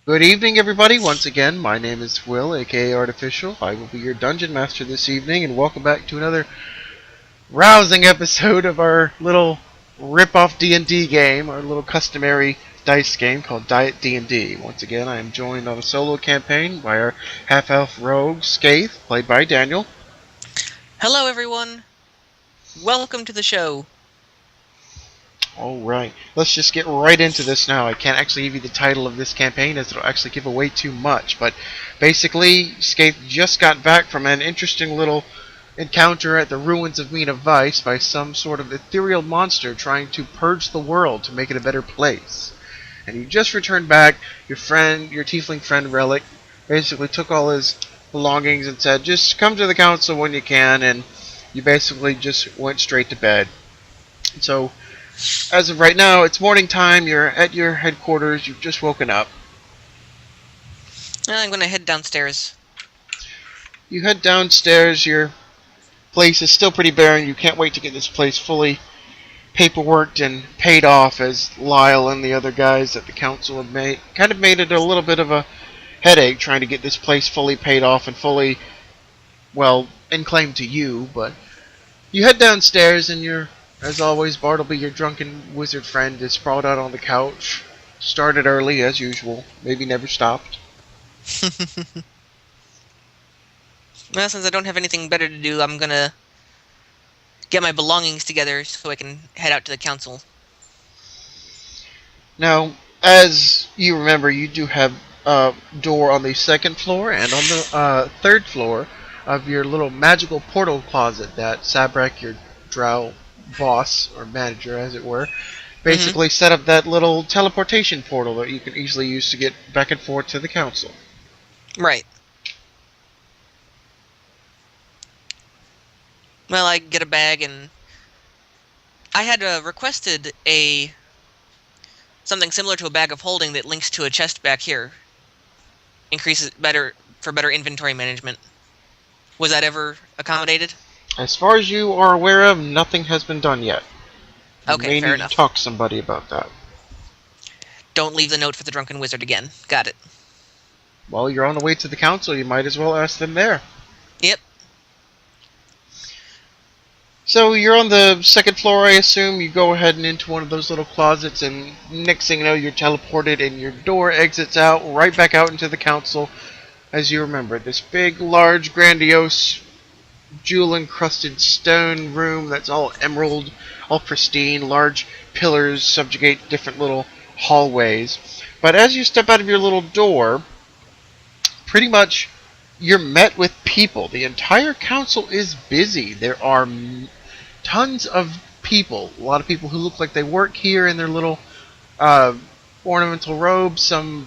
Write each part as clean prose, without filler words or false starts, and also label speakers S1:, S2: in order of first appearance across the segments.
S1: Good evening, everybody. Once again, my name is Will, aka Artificial. I will be your dungeon master this evening, and welcome back to another rousing episode of our little rip-off D&D game, our little customary dice game called Diet D&D. Once again, I am joined on a solo campaign by our half-elf rogue, Scaithe, played by Daniel.
S2: Hello, everyone. Welcome to the show.
S1: Alright, let's just get right into this now. I can't actually give you the title of this campaign as it'll actually give away too much, but basically, Scaithe just got back from an interesting little encounter at the ruins of Mina Vice by some sort of ethereal monster trying to purge the world to make it a better place. And you just returned back, your tiefling friend Relic, basically took all his belongings and said, just come to the council when you can, and you basically just went straight to bed. So, as of right now, it's morning time, you're at your headquarters, you've just woken up.
S2: I'm going to head downstairs.
S1: You head downstairs, your place is still pretty barren, you can't wait to get this place fully paperworked and paid off, as Lyle and the other guys at the council have made it a little bit of a headache trying to get this place fully paid off and fully, well, enclaimed to you, but you head downstairs and you're, as always, Bartleby, your drunken wizard friend, is sprawled out on the couch. Started early, as usual. Maybe never stopped.
S2: Well, since I don't have anything better to do, I'm going to get my belongings together so I can head out to the council.
S1: Now, as you remember, you do have a door on the second floor and on the third floor of your little magical portal closet that Sabrak, your drow boss, or manager as it were, basically set up that little teleportation portal that you can easily use to get back and forth to the council.
S2: Right. Well, I get a bag, and I had requested something similar to a bag of holding that links to a chest back here. Increases better inventory management. Was that ever accommodated?
S1: As far as you are aware of, nothing has been done yet.
S2: Okay, fair enough.
S1: You may need to talk to somebody about that.
S2: Don't leave the note for the drunken wizard again. Got it.
S1: Well, you're on the way to the council, you might as well ask them there.
S2: Yep.
S1: So you're on the second floor, I assume. You go ahead and into one of those little closets, and next thing you know, you're teleported, and your door exits out, right back out into the council. As you remember, this big, large, grandiose, jewel-encrusted stone room that's all emerald, all pristine, large pillars subjugate different little hallways. But as you step out of your little door, pretty much you're met with people. The entire council is busy. There are tons of people. A lot of people who look like they work here in their little ornamental robes. Some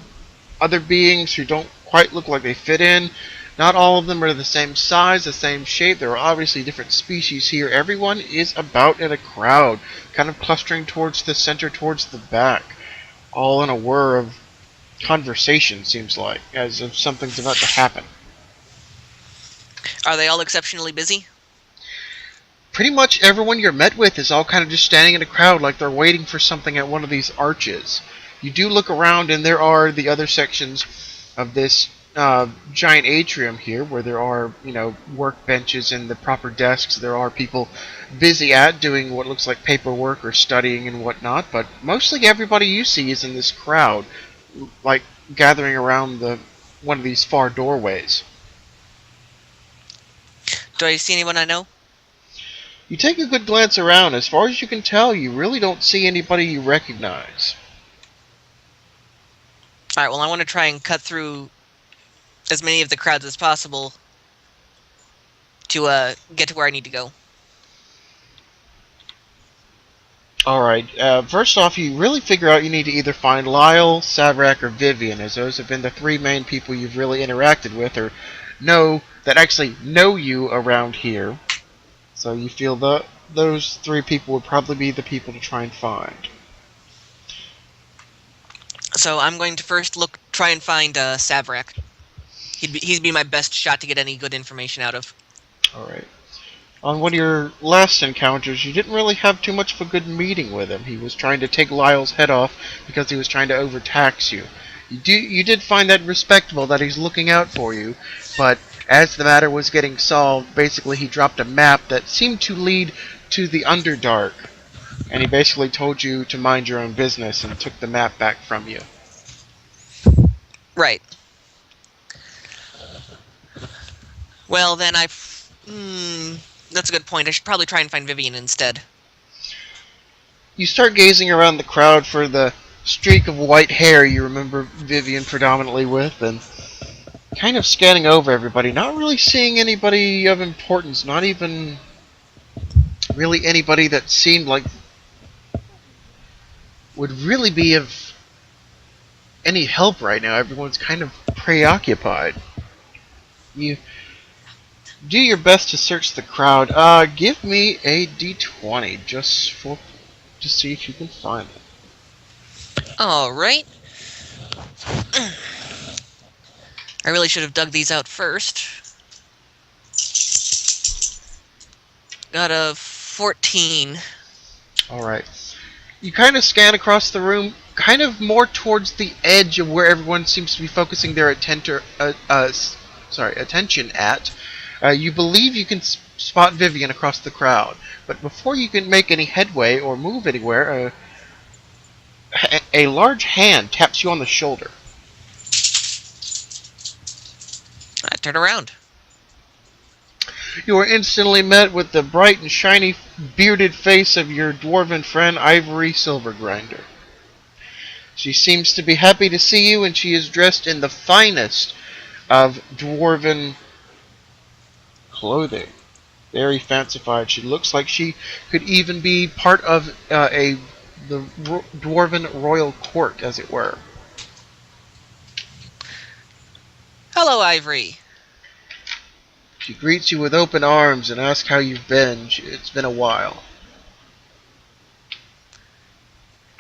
S1: other beings who don't quite look like they fit in. Not all of them are the same size, the same shape. There are obviously different species here. Everyone is about in a crowd, kind of clustering towards the center, towards the back. All in a whir of conversation, seems like, as if something's about to happen.
S2: Are they all exceptionally busy?
S1: Pretty much everyone you're met with is all kind of just standing in a crowd like they're waiting for something at one of these arches. You do look around, and there are the other sections of this giant atrium here where there are, workbenches and the proper desks. There are people busy at doing what looks like paperwork or studying and whatnot, but mostly everybody you see is in this crowd, like gathering around one of these far doorways.
S2: Do I see anyone I know?
S1: You take a good glance around. As far as you can tell, you really don't see anybody you recognize.
S2: Alright, well, I want to try and cut through as many of the crowds as possible to get to where I need to go.
S1: Alright, first off, you really figure out you need to either find Lyle, Savrak, or Vivian, as those have been the three main people you've really interacted with, or that actually know you around here. So you feel those three people would probably be the people to try and find.
S2: So I'm going to first try and find Savrak. He'd be my best shot to get any good information out of.
S1: Alright. On one of your last encounters, you didn't really have too much of a good meeting with him. He was trying to take Lyle's head off because he was trying to overtax you. You did find that respectable that he's looking out for you, but as the matter was getting solved, basically he dropped a map that seemed to lead to the Underdark, and he basically told you to mind your own business and took the map back from you.
S2: Right. Well, then that's a good point. I should probably try and find Vivian instead.
S1: You start gazing around the crowd for the streak of white hair you remember Vivian predominantly with, and kind of scanning over everybody, not really seeing anybody of importance, not even really anybody that seemed like would really be of any help right now. Everyone's kind of preoccupied. You do your best to search the crowd. Give me a d20 just to see if you can find it.
S2: All right. I really should have dug these out first. Got a 14.
S1: All right. You kind of scan across the room, kind of more towards the edge of where everyone seems to be focusing their attention at. You believe you can spot Vivian across the crowd, but before you can make any headway or move anywhere, a large hand taps you on the shoulder.
S2: I turn around.
S1: You are instantly met with the bright and shiny bearded face of your dwarven friend, Ivory Silvergrinder. She seems to be happy to see you, and she is dressed in the finest of dwarven clothing. Very fancified. She looks like she could even be part of the dwarven royal court, as it were.
S2: Hello, Ivory.
S1: She greets you with open arms and asks how you've been. It's been a while.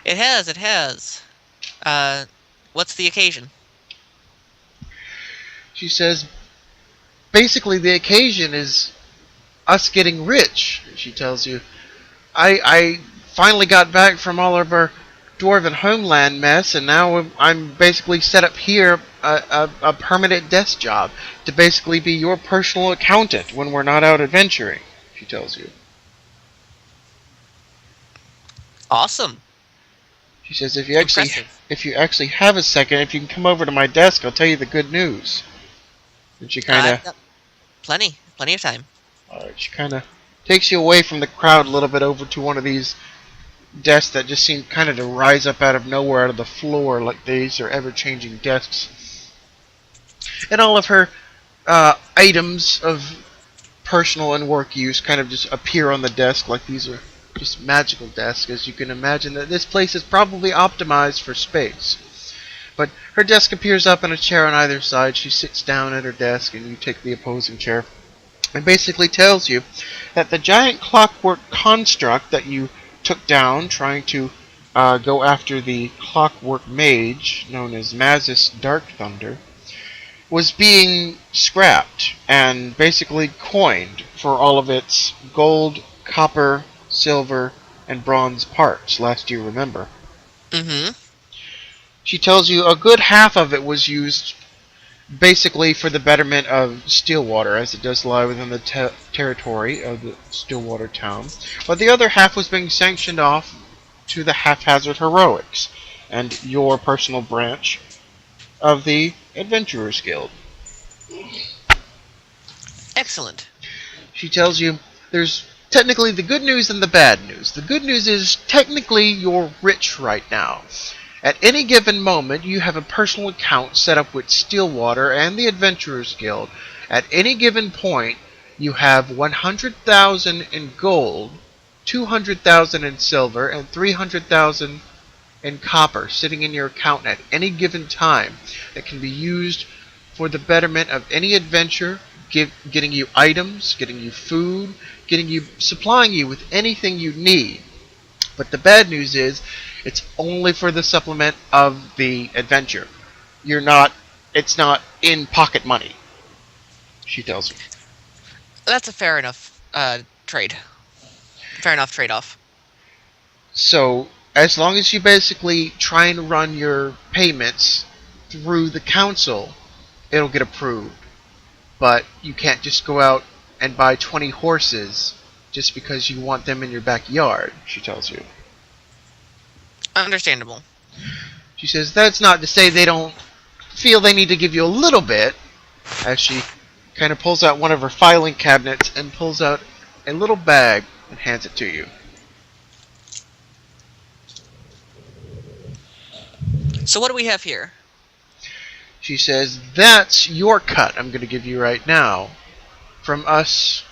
S2: It has. What's the occasion?
S1: She says, basically the occasion is us getting rich, she tells you. I finally got back from all of our dwarven homeland mess, and now I'm basically set up here a permanent desk job to basically be your personal accountant when we're not out adventuring, she tells you.
S2: Awesome.
S1: She says, if you actually have a second, if you can come over to my desk, I'll tell you the good news. And she kind of
S2: plenty of time.
S1: She kind of takes you away from the crowd a little bit over to one of these desks that just seem kind of to rise up out of nowhere, out of the floor, like these are ever-changing desks. And all of her items of personal and work use kind of just appear on the desk like these are just magical desks, as you can imagine that this place is probably optimized for space. But her desk appears up in a chair on either side. She sits down at her desk and you take the opposing chair. It basically tells you that the giant clockwork construct that you took down trying to go after the clockwork mage known as Mazis Dark Thunder was being scrapped and basically coined for all of its gold, copper, silver, and bronze parts, last you remember.
S2: Mm-hmm.
S1: She tells you a good half of it was used basically for the betterment of Steelwater, as it does lie within the territory of the Steelwater town, but the other half was being sanctioned off to the haphazard heroics and your personal branch of the Adventurers Guild.
S2: Excellent.
S1: She tells you there's technically the good news and the bad news. The good news is technically you're rich right now. At any given moment, you have a personal account set up with Steelwater and the Adventurers Guild. At any given point, you have 100,000 in gold, 200,000 in silver, and 300,000 in copper sitting in your account at any given time that can be used for the betterment of any adventure, getting you items, getting you food, supplying you with anything you need. But the bad news is, it's only for the supplement of the adventure. It's not in pocket money, she tells you.
S2: That's a fair enough trade. Fair enough trade-off.
S1: So, as long as you basically try and run your payments through the council, it'll get approved. But you can't just go out and buy 20 horses just because you want them in your backyard, she tells you.
S2: Understandable.
S1: She says that's not to say they don't feel they need to give you a little bit, as she kind of pulls out one of her filing cabinets and pulls out a little bag and hands it to you.
S2: So what do we have here?
S1: She says, that's your cut I'm going to give you right now. From us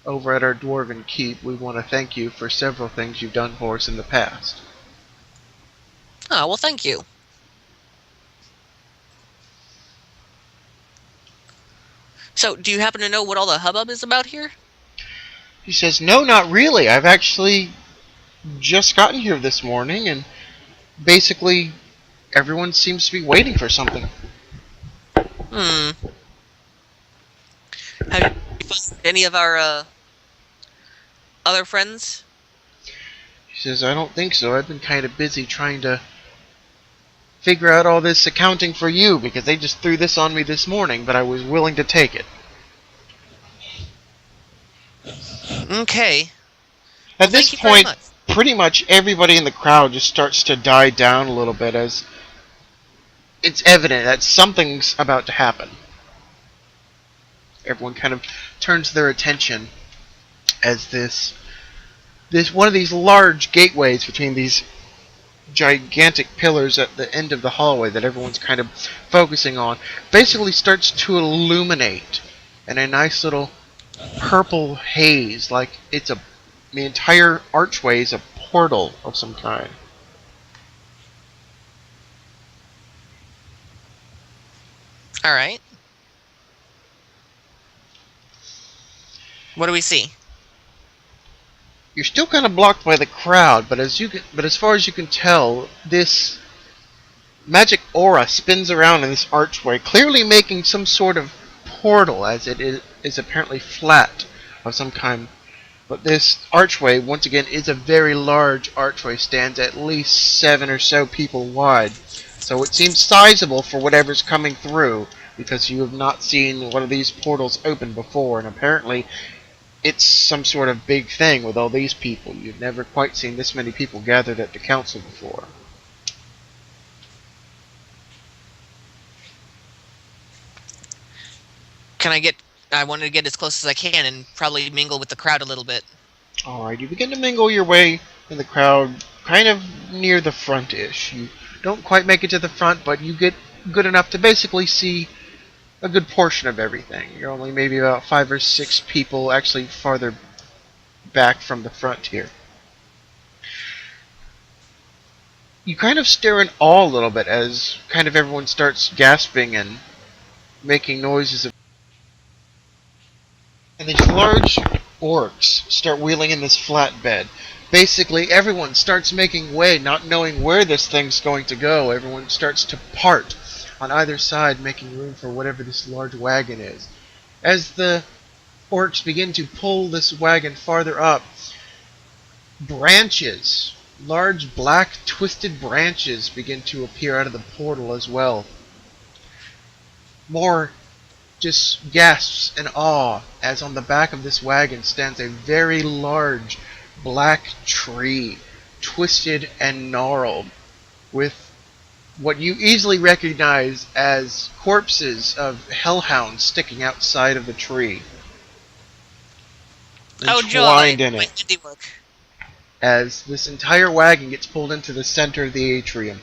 S1: over at our Dwarven Keep, we want to thank you for several things you've done for us in the past.
S2: Oh, well, thank you. So, do you happen to know what all the hubbub is about here?
S1: She says, no, not really. I've actually just gotten here this morning, and basically everyone seems to be waiting for something.
S2: Have you found any of our other friends?
S1: She says, I don't think so. I've been kind of busy trying to figure out all this accounting for you, because they just threw this on me this morning, but I was willing to take it.
S2: Okay.
S1: At this point, pretty much everybody in the crowd just starts to die down a little bit, as it's evident that something's about to happen. Everyone kind of turns their attention as this one of these large gateways between these gigantic pillars at the end of the hallway that everyone's kind of focusing on basically starts to illuminate in a nice little purple haze, like the entire archway is a portal of some kind.
S2: Alright. What do we see?
S1: You're still kind of blocked by the crowd, but as far as you can tell, this magic aura spins around in this archway, clearly making some sort of portal, as it is apparently flat of some kind. But this archway, once again, is a very large archway, stands at least 7 or so people wide. So it seems sizable for whatever's coming through, because you have not seen one of these portals open before, and apparently it's some sort of big thing with all these people. You've never quite seen this many people gathered at the council before.
S2: I want to get as close as I can and probably mingle with the crowd a little bit.
S1: Alright, you begin to mingle your way in the crowd, kind of near the front-ish. You don't quite make it to the front, but you get good enough to basically see a good portion of everything. You're only maybe about 5 or 6 people actually farther back from the front here. You kind of stare in awe a little bit as kind of everyone starts gasping and making noises. And these large orcs start wheeling in this flatbed. Basically, everyone starts making way, not knowing where this thing's going to go. Everyone starts to part on either side, making room for whatever this large wagon is. As the orcs begin to pull this wagon farther up, branches, large black twisted branches, begin to appear out of the portal as well. More just gasps in awe as on the back of this wagon stands a very large black tree, twisted and gnarled, with what you easily recognize as corpses of hellhounds sticking outside of the tree. Entwined in it.
S2: Handiwork.
S1: As this entire wagon gets pulled into the center of the atrium.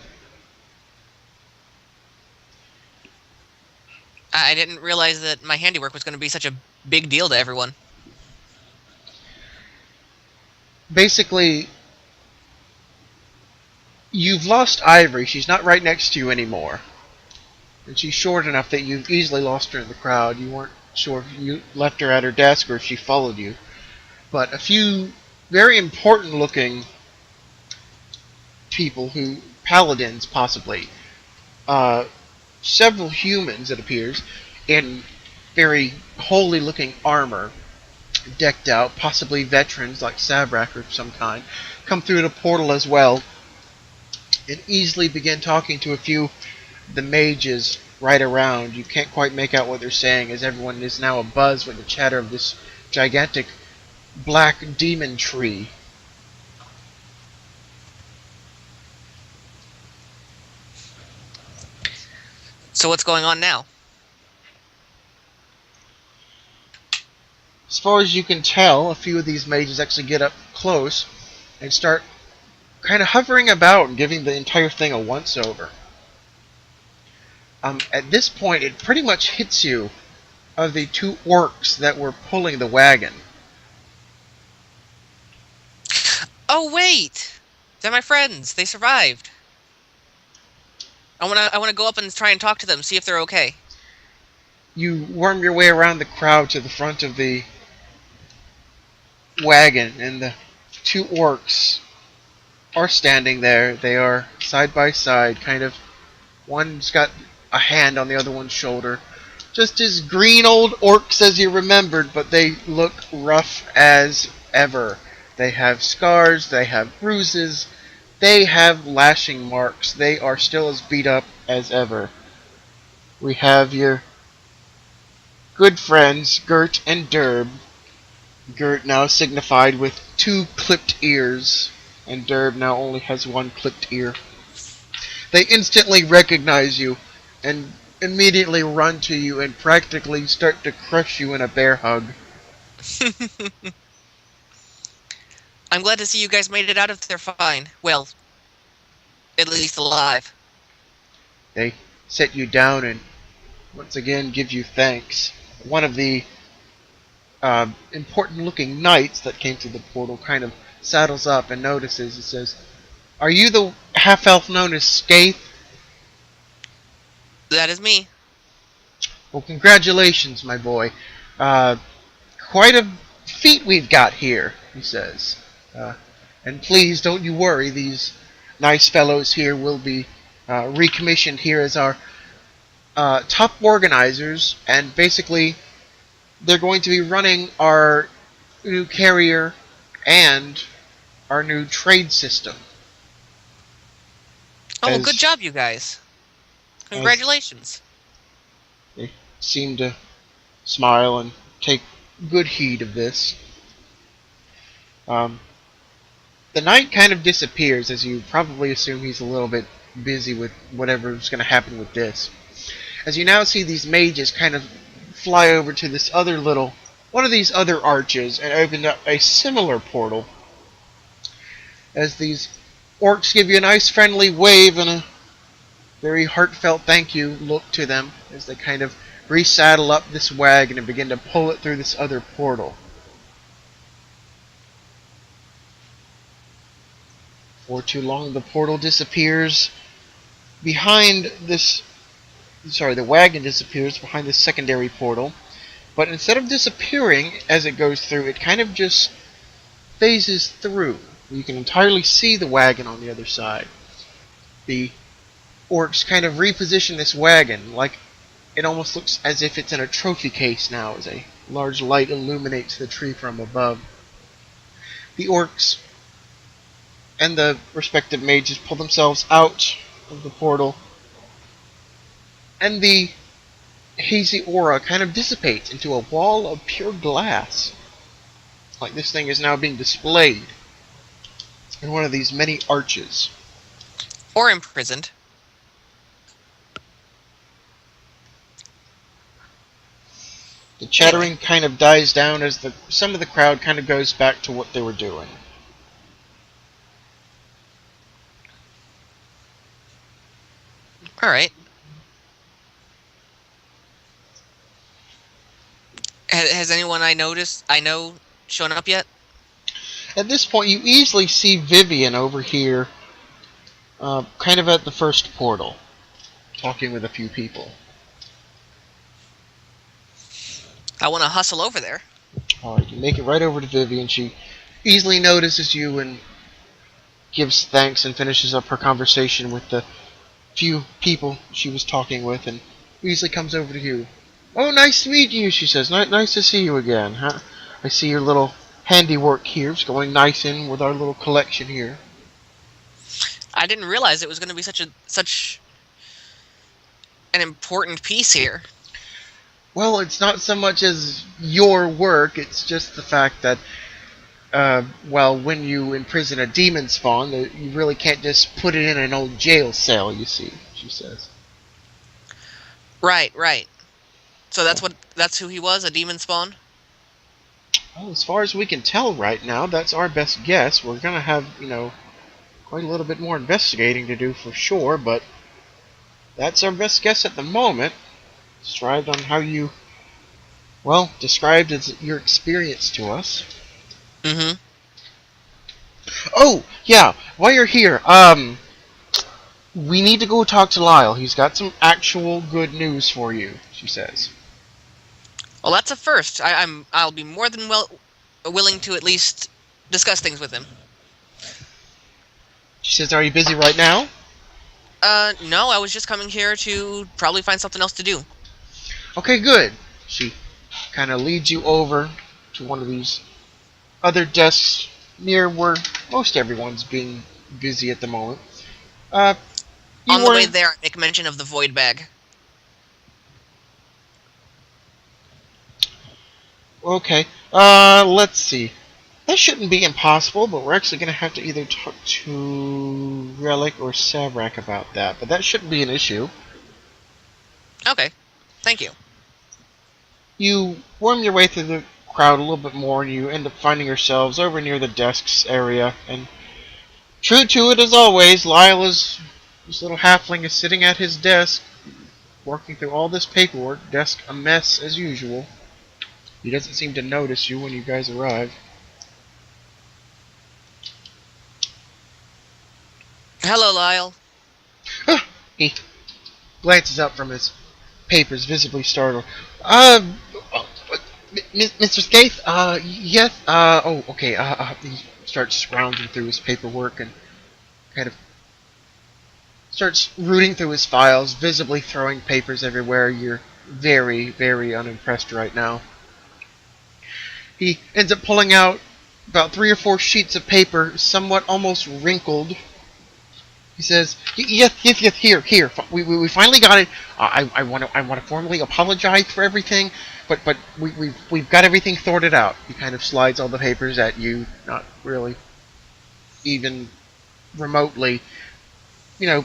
S2: I didn't realize that my handiwork was going to be such a big deal to everyone.
S1: Basically, you've lost Ivory. She's not right next to you anymore. And she's short enough that you've easily lost her in the crowd. You weren't sure if you left her at her desk or if she followed you. But a few very important looking people paladins possibly, several humans, it appears, in very holy looking armor, decked out, possibly veterans like Sabrak or some kind, come through the portal as well, and easily begin talking to a few the mages right around. You can't quite make out what they're saying, as everyone is now abuzz with the chatter of this gigantic black demon tree.
S2: So what's going on now?
S1: As far as you can tell, a few of these mages actually get up close and start kind of hovering about and giving the entire thing a once-over. At this point, it pretty much hits you of the two orcs that were pulling the wagon.
S2: Oh wait, they're my friends. They survived. I wanna go up and try and talk to them, see if they're okay.
S1: You worm your way around the crowd to the front of the wagon, and the two orcs are standing there. They are side by side, kind of. One's got a hand on the other one's shoulder. Just as green old orcs as you remembered, but they look rough as ever. They have scars, they have bruises, they have lashing marks. They are still as beat up as ever. We have your good friends, Gert and Derb. Gert now signified with two clipped ears, and Derb now only has one clipped ear. They instantly recognize you and immediately run to you and practically start to crush you in a bear hug.
S2: I'm glad to see you guys made it out of there fine. Well, at least alive.
S1: They set you down and once again give you thanks. One of the important looking knights that came through the portal kind of saddles up and notices. It says, "Are you the half-elf known as Scaithe?"
S2: That is me.
S1: "Well, congratulations, my boy. Uh, Quite a feat we've got here," he says. "And please don't you worry, these nice fellows here will be recommissioned here as our top organizers, and basically they're going to be running our new carrier and our new trade system."
S2: Oh, well, good
S1: As
S2: job, you guys.
S1: as
S2: Congratulations.
S1: they seem to smile and take good heed of this. Um, the knight kind of disappears, as you probably assume he's a little bit busy with whatever's going to happen with this. As you now see these mages kind of fly over to this other little, one of these other arches, and open up a similar portal. As these orcs give you a nice friendly wave and a very heartfelt thank you look to them as they kind of resaddle up this wagon and begin to pull it through this other portal. For too long, the portal disappears behind this. Sorry, the wagon disappears behind this secondary portal. But instead of disappearing as it goes through, it kind of just phases through. You can entirely see the wagon on the other side. The orcs kind of reposition this wagon, like it almost looks as if it's in a trophy case now, as a large light illuminates the tree from above. The orcs and the respective mages pull themselves out of the portal, and the hazy aura kind of dissipates into a wall of pure glass. Like this thing is now being displayed in one of these many arches.
S2: Or imprisoned.
S1: The chattering kind of dies down as some of the crowd kind of goes back to what they were doing.
S2: Alright. Has anyone I know shown up yet?
S1: At this point, you easily see Vivian over here, kind of at the first portal, talking with a few people.
S2: I want to hustle over there.
S1: Alright, you make it right over to Vivian. She easily notices you and gives thanks and finishes up her conversation with the few people she was talking with, and easily comes over to you. "Oh, nice to meet you," she says. "Nice to see you again. Huh? I see your little handiwork here. It's going nice in with our little collection here."
S2: I didn't realize it was going to be such an important piece here.
S1: Well, it's not so much as your work, it's just the fact that, well, when you imprison a demon spawn, you really can't just put it in an old jail cell, you see, she says.
S2: Right, right. So that's who he was, a demon spawn?
S1: Well, as far as we can tell right now, that's our best guess. We're gonna have, quite a little bit more investigating to do for sure, but that's our best guess at the moment. Described on how you, well, described as your experience to us.
S2: Mm-hmm.
S1: Oh, yeah, while you're here, we need to go talk to Lyle. He's got some actual good news for you, she says.
S2: Well, that's a first. I'll be more than willing to at least discuss things with him.
S1: She says, are you busy right now?
S2: No, I was just coming here to probably find something else to do.
S1: Okay, good. She kind of leads you over to one of these other desks near where most everyone's being busy at the moment. Uh, you
S2: On the way
S1: weren't...
S2: there, I make mention of the void bag.
S1: Okay, let's see. That shouldn't be impossible, but we're actually going to have to either talk to Relic or Savrak about that. But that shouldn't be an issue.
S2: Okay, thank you.
S1: You worm your way through the crowd a little bit more, and you end up finding yourselves over near the desks area. And true to it as always, this little halfling is sitting at his desk, working through all this paperwork. Desk a mess as usual. He doesn't seem to notice you when you guys arrive.
S2: Hello, Lyle.
S1: He glances up from his papers, visibly startled. Mr. Scaithe, yes, oh, okay, he starts scrounging through his paperwork and kind of starts rooting through his files, visibly throwing papers everywhere. You're very, very unimpressed right now. He ends up pulling out about 3 or 4 sheets of paper, somewhat almost wrinkled. He says, "Yes, yes, yes. Here. We finally got it. I want to formally apologize for everything, but we've got everything sorted out." He kind of slides all the papers at you, not really even remotely,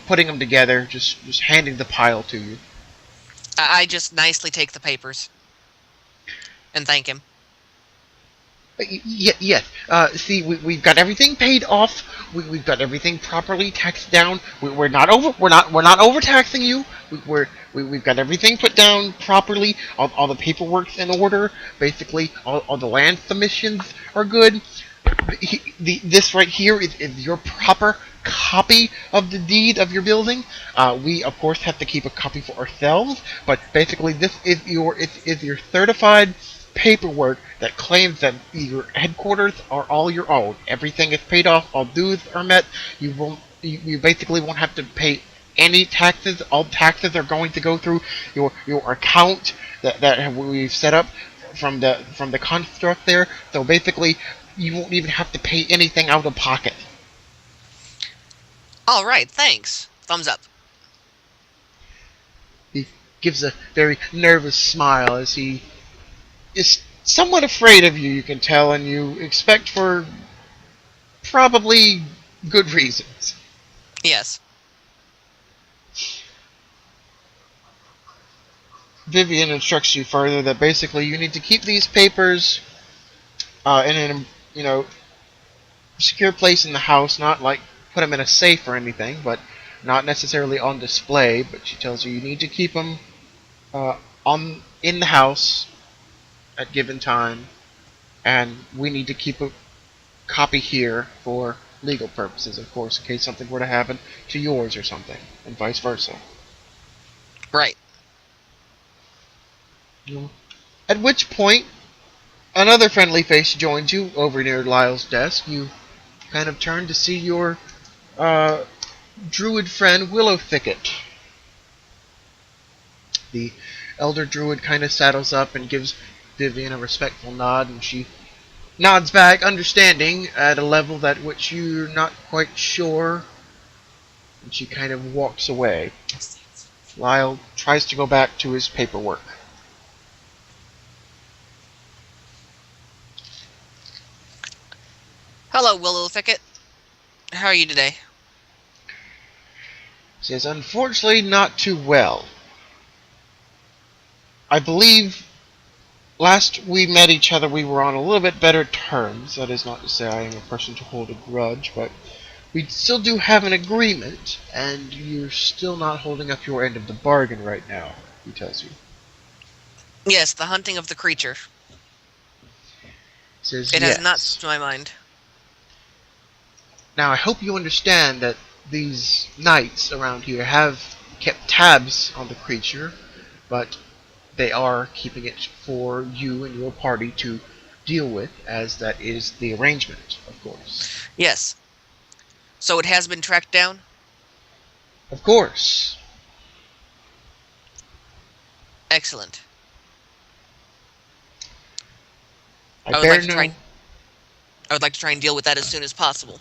S1: putting them together, just handing the pile to you.
S2: I just nicely take the papers and thank him.
S1: Yes. See, we've got everything paid off. We've got everything properly taxed down. We're not over. We're not overtaxing you. We've got everything put down properly. All the paperwork's in order. Basically, all the land submissions are good. This right here is your proper copy of the deed of your building. We of course have to keep a copy for ourselves, but basically this is your certified paperwork that claims that your headquarters are all your own. Everything is paid off, all dues are met. You basically won't have to pay any taxes. All taxes are going to go through your account that we've set up from the construct there. So basically, you won't even have to pay anything out of pocket.
S2: All right, thanks. Thumbs up.
S1: He gives a very nervous smile as he is somewhat afraid of you, you can tell, and you expect for probably good reasons.
S2: Yes.
S1: Vivian instructs you further that basically you need to keep these papers in an secure place in the house, not like put them in a safe or anything, but not necessarily on display. But she tells you need to keep them on in the house at given time, and we need to keep a copy here for legal purposes, of course, in case something were to happen to yours or something, and vice versa.
S2: Right.
S1: At which point, another friendly face joins you over near Lyle's desk. You kind of turn to see your druid friend Willow Thicket. The elder druid kind of saddles up and gives Vivian a respectful nod, and she nods back, understanding at a level that which you're not quite sure, and she kind of walks away. Lyle tries to go back to his paperwork.
S2: Hello, Willow Thicket. How are you today?
S1: He says, unfortunately, not too well. I believe last we met each other, we were on a little bit better terms. That is not to say I am a person to hold a grudge, but we still do have an agreement, and you're still not holding up your end of the bargain right now, he tells you.
S2: Yes, the hunting of the creature.
S1: He says,
S2: It has not
S1: yes.
S2: slipped my mind.
S1: Now, I hope you understand that these knights around here have kept tabs on the creature, but they are keeping it for you and your party to deal with, as that is the arrangement, of course.
S2: Yes. So it has been tracked down?
S1: Of course.
S2: Excellent.
S1: I
S2: I would
S1: bear
S2: like to
S1: no...
S2: try and deal with that as soon as possible.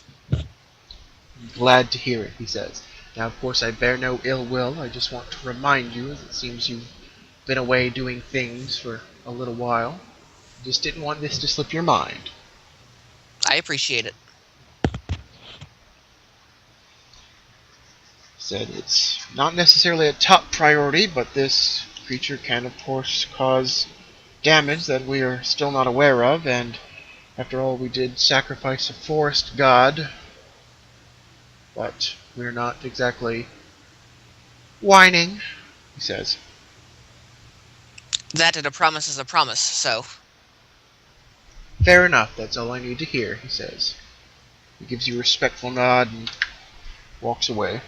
S1: Glad to hear it, he says. Now, of course, I bear no ill will. I just want to remind you, as it seems you've been away doing things for a little while. Just didn't want this to slip your mind.
S2: I appreciate it.
S1: Said it's not necessarily a top priority, but this creature can, of course, cause damage that we are still not aware of, and after all, we did sacrifice a forest god, but we're not exactly whining, he says.
S2: That and a promise is a promise, so...
S1: Fair enough, that's all I need to hear, he says. He gives you a respectful nod and walks away.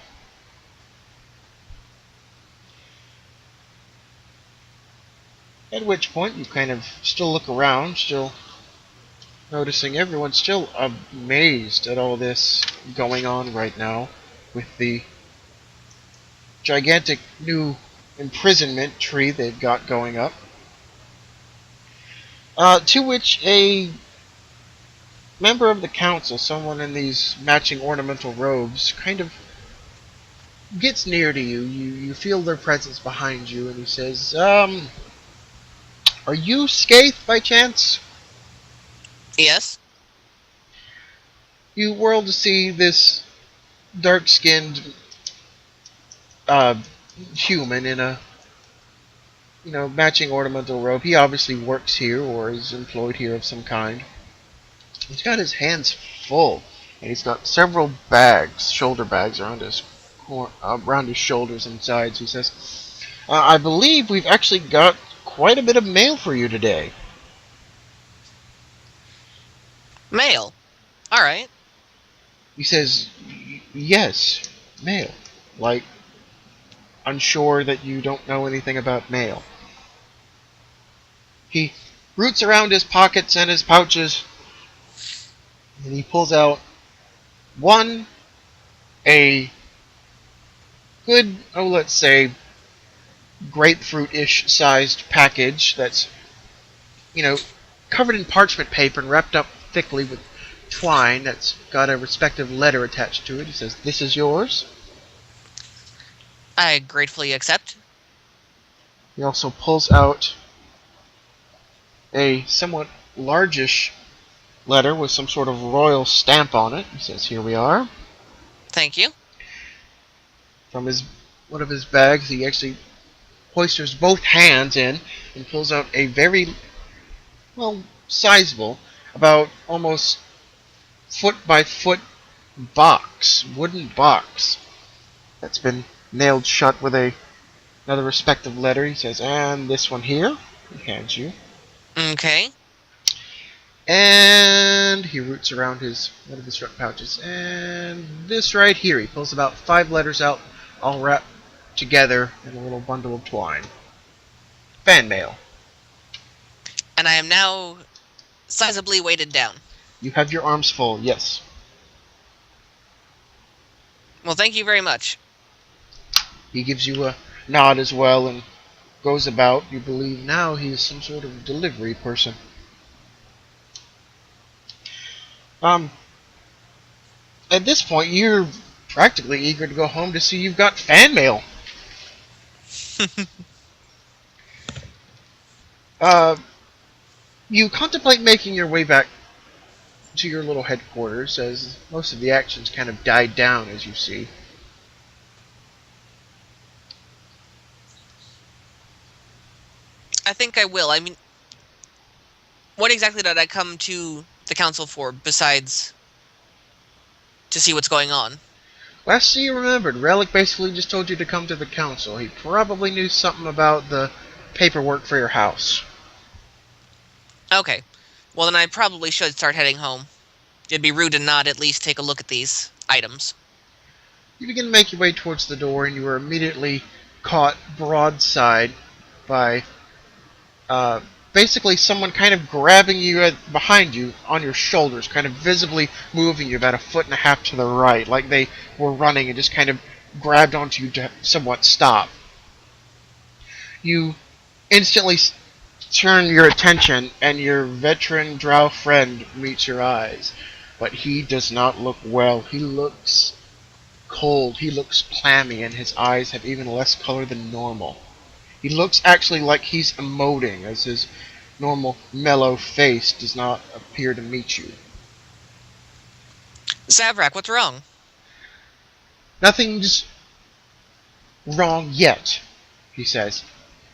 S1: At which point, you kind of still look around, still noticing everyone's still amazed at all this going on right now with the gigantic new imprisonment tree they've got going up. To which a member of the council, someone in these matching ornamental robes, kind of gets near to you. You feel their presence behind you, and he says, are you Scaithe by chance?
S2: Yes?
S1: You whirl to see this dark-skinned uh, human in a matching ornamental robe. He obviously works here or is employed here of some kind. He's got his hands full, and he's got several bags, shoulder bags, around his shoulders and sides. He says, I believe we've actually got quite a bit of mail for you today.
S2: Mail. Alright.
S1: He says, yes, mail. Like, unsure that you don't know anything about mail. He roots around his pockets and his pouches, and he pulls out a good, let's say, grapefruit-ish sized package that's, covered in parchment paper and wrapped up thickly with twine that's got a respective letter attached to it. He says, this is yours.
S2: I gratefully accept.
S1: He also pulls out a somewhat largish letter with some sort of royal stamp on it. He says, here we are.
S2: Thank you.
S1: From one of his bags, he actually hoisters both hands in and pulls out a very, sizable, about almost foot by foot wooden box, that's been nailed shut with another respective letter. He says, and this one here, he hands you.
S2: Okay.
S1: And he roots around one of his front pouches. And this right here, he pulls about 5 letters out, all wrapped together in a little bundle of twine. Fan mail.
S2: And I am now sizably weighted down.
S1: You have your arms full, yes.
S2: Well, thank you very much.
S1: He gives you a nod as well and goes about. You believe now he is some sort of delivery person. At this point, you're practically eager to go home to see you've got fan mail. Uh, you contemplate making your way back to your little headquarters as most of the actions kind of died down, as you see.
S2: I think I will. I mean, what exactly did I come to the council for besides to see what's going on?
S1: Last you remembered, Relic basically just told you to come to the council. He probably knew something about the paperwork for your house.
S2: Okay. Well, then I probably should start heading home. It'd be rude to not at least take a look at these items.
S1: You begin to make your way towards the door, and you are immediately caught broadside by uh, basically someone kind of grabbing you behind you on your shoulders, kind of visibly moving you about a foot and a half to the right, like they were running and just kind of grabbed onto you to somewhat stop. You instantly turn your attention, and your veteran drow friend meets your eyes. But he does not look well. He looks cold, he looks clammy, and his eyes have even less color than normal. He looks actually like he's emoting, as his normal mellow face does not appear to meet you.
S2: Zavrak, what's wrong?
S1: Nothing's wrong yet, he says.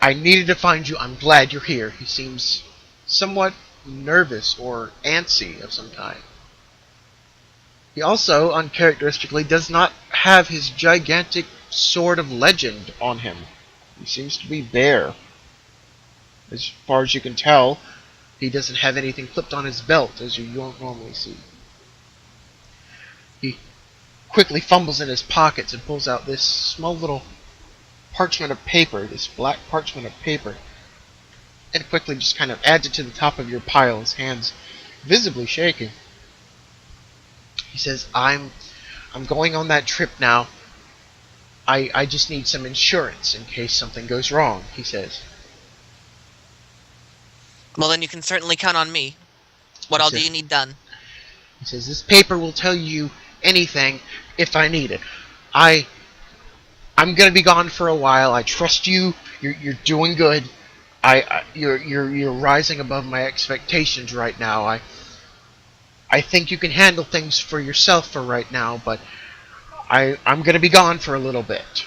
S1: I needed to find you. I'm glad you're here. He seems somewhat nervous or antsy of some kind. He also, uncharacteristically, does not have his gigantic sword of legend on him. He seems to be bare. As far as you can tell, he doesn't have anything clipped on his belt, as you don't normally see. He quickly fumbles in his pockets and pulls out this small little parchment of paper, this black parchment of paper, and quickly just kind of adds it to the top of your pile, his hands visibly shaking. He says, I'm going on that trip now. I just need some insurance in case something goes wrong, he says.
S2: Well, then you can certainly count on me. What all do you need done?
S1: He says, this paper will tell you anything if I need it. I'm gonna be gone for a while. I trust you. You're doing good. You're rising above my expectations right now. I think you can handle things for yourself for right now, but I'm gonna be gone for a little bit.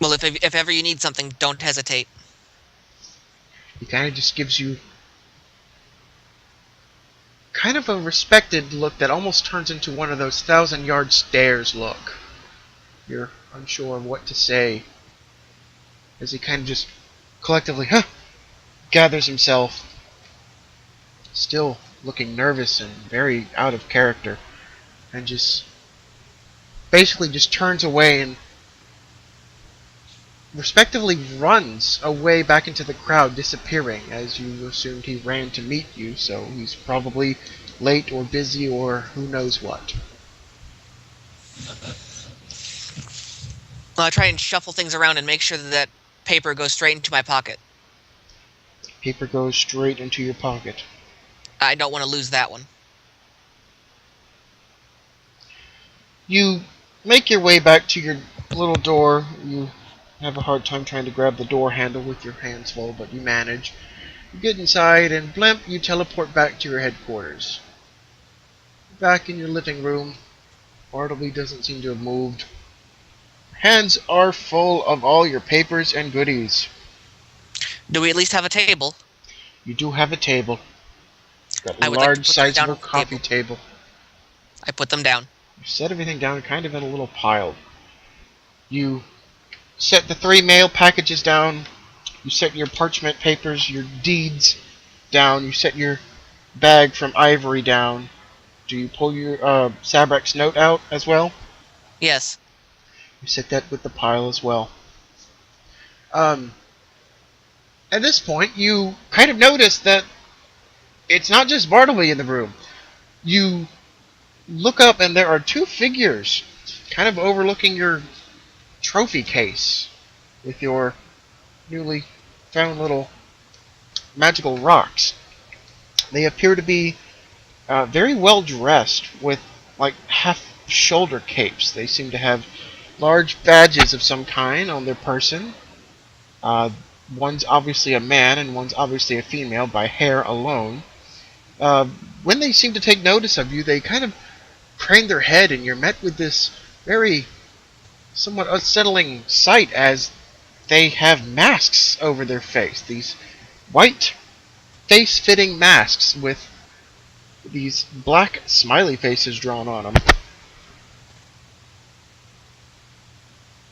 S2: Well, if ever you need something, don't hesitate.
S1: He kind of just gives you kind of a respected look that almost turns into one of those 1,000-yard stares look. You're unsure of what to say as he kind of just collectively gathers himself, still looking nervous and very out of character, and just basically just turns away and respectively runs away back into the crowd, disappearing, as you assumed he ran to meet you, so he's probably late or busy or who knows what.
S2: Well, I try and shuffle things around and make sure that paper goes straight into my pocket.
S1: Paper goes straight into your pocket.
S2: I don't want to lose that one.
S1: You make your way back to your little door. You have a hard time trying to grab the door handle with your hands full, but you manage. You get inside, and blimp, you teleport back to your headquarters. Back in your living room, Bartleby doesn't seem to have moved. Hands are full of all your papers and goodies.
S2: Do we at least have a table?
S1: You do have a table. Got
S2: I
S1: a
S2: would like to
S1: large,
S2: put them down
S1: sizable
S2: on the
S1: coffee table.
S2: I put them down.
S1: You set everything down kind of in a little pile. You set the 3 mail packages down. You set your parchment papers, your deeds down. You set your bag from ivory down. Do you pull your Sabrak's note out as well?
S2: Yes.
S1: You set that with the pile as well. At this point, you kind of notice that it's not just Bartleby in the room. You look up and there are 2 figures kind of overlooking your trophy case with your newly found little magical rocks. They appear to be very well dressed with like half shoulder capes. They seem to have large badges of some kind on their person. Uh, one's obviously a man and one's obviously a female by hair alone. Uh, when they seem to take notice of you, they kind of crane their head, and you're met with this very somewhat unsettling sight as they have masks over their face. These white face-fitting masks with these black smiley faces drawn on them.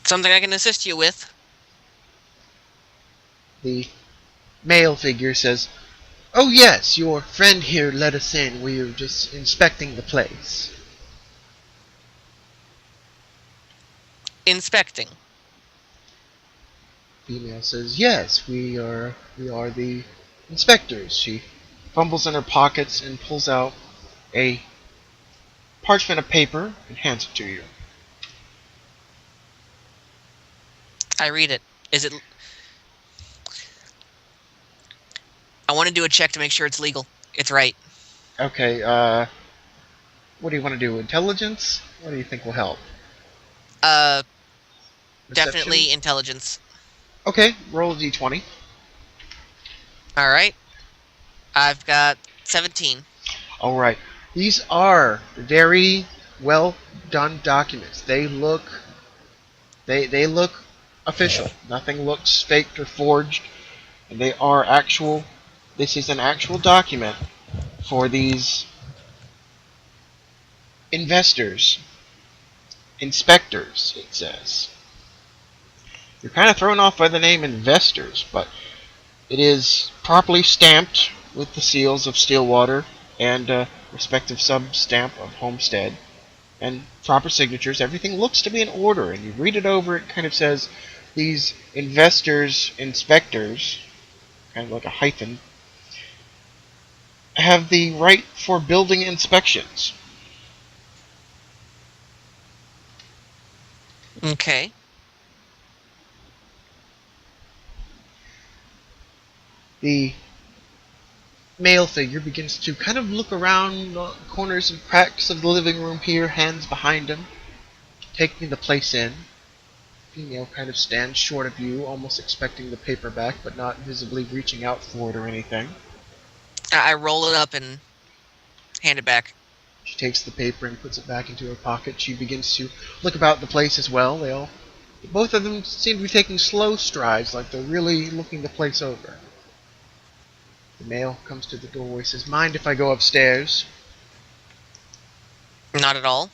S2: Something I can assist you with.
S1: The male figure says, "Oh yes, your friend here let us in. We were just inspecting the place."
S2: Inspecting.
S1: Female says, "Yes, we are the inspectors." She fumbles in her pockets and pulls out a parchment of paper and hands it to you.
S2: I read it. Is it... I want to do a check to make sure it's legal. It's right.
S1: Okay, what do you want to do? Intelligence? What do you think will help? Perception?
S2: Definitely intelligence.
S1: Okay, roll a d20.
S2: Alright. I've got 17.
S1: Alright. These are very well done documents. They look official. Nothing looks faked or forged. And they are actual. This is an actual document for these investors, inspectors, it says. You're kind of thrown off by the name investors, but it is properly stamped with the seals of Steelwater and respective sub-stamp of Homestead and proper signatures. Everything looks to be in order, and you read it over, it kind of says these investors, inspectors, kind of like a hyphen, have the right for building inspections.
S2: Okay.
S1: The male figure begins to kind of look around the corners and cracks of the living room here, hands behind him, taking the place in. Female kind of stands short of you, almost expecting the paperback, but not visibly reaching out for it or anything.
S2: I roll it up and hand it back.
S1: She takes the paper and puts it back into her pocket. She begins to look about the place as well. Both of them seem to be taking slow strides, like they're really looking the place over. The male comes to the doorway, says, "Mind if I go upstairs?"
S2: Not at all.